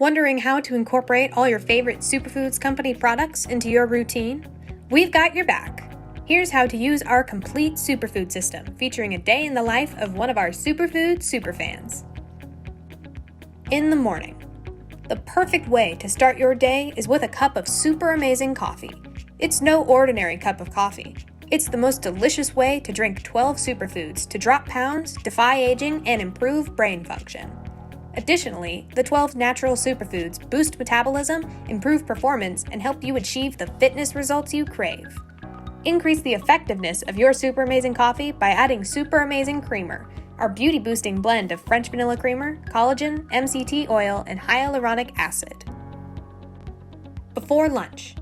Wondering how to incorporate all your favorite Superfoods Company products into your routine? We've got your back. Here's how to use our complete superfood system, featuring a day in the life of one of our Superfood superfans. In the morning. The perfect way to start your day is with a cup of super amazing coffee. It's no ordinary cup of coffee. It's the most delicious way to drink 12 superfoods to drop pounds, defy aging, and improve brain function. Additionally, the 12 natural superfoods boost metabolism, improve performance, and help you achieve the fitness results you crave. Increase the effectiveness of your super amazing coffee by adding Super Amazing Creamer, our beauty-boosting blend of French vanilla creamer, collagen, MCT oil, and hyaluronic acid. Before lunch.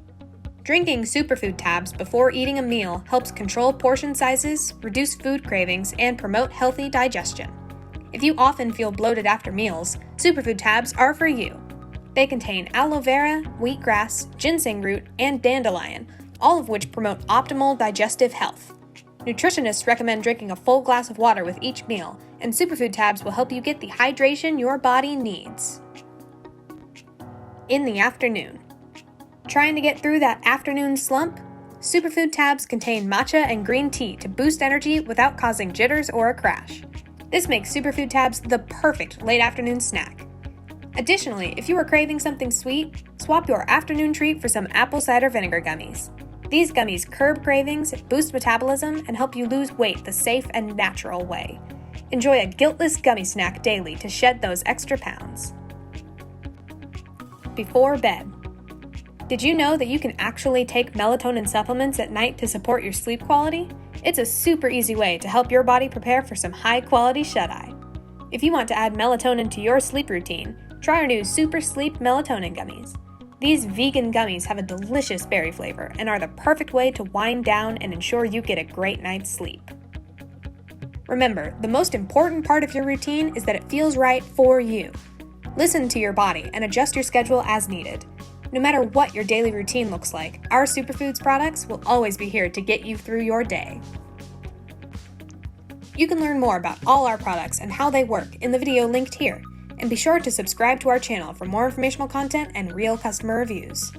Drinking Superfood Tabs before eating a meal helps control portion sizes, reduce food cravings, and promote healthy digestion. If you often feel bloated after meals, Superfood Tabs are for you. They contain aloe vera, wheatgrass, ginseng root, and dandelion, all of which promote optimal digestive health. Nutritionists recommend drinking a full glass of water with each meal, and Superfood Tabs will help you get the hydration your body needs. In the afternoon. Trying to get through that afternoon slump? Superfood Tabs contain matcha and green tea to boost energy without causing jitters or a crash. This makes Superfood Tabs the perfect late afternoon snack. Additionally, if you are craving something sweet, swap your afternoon treat for some apple cider vinegar gummies. These gummies curb cravings, boost metabolism, and help you lose weight the safe and natural way. Enjoy a guiltless gummy snack daily to shed those extra pounds. Before bed. Did you know that you can actually take melatonin supplements at night to support your sleep quality? It's a super easy way to help your body prepare for some high-quality shut-eye. If you want to add melatonin to your sleep routine, try our new Super Sleep Melatonin Gummies. These vegan gummies have a delicious berry flavor and are the perfect way to wind down and ensure you get a great night's sleep. Remember, the most important part of your routine is that it feels right for you. Listen to your body and adjust your schedule as needed. No matter what your daily routine looks like, our Superfoods products will always be here to get you through your day. You can learn more about all our products and how they work in the video linked here, and be sure to subscribe to our channel for more informational content and real customer reviews.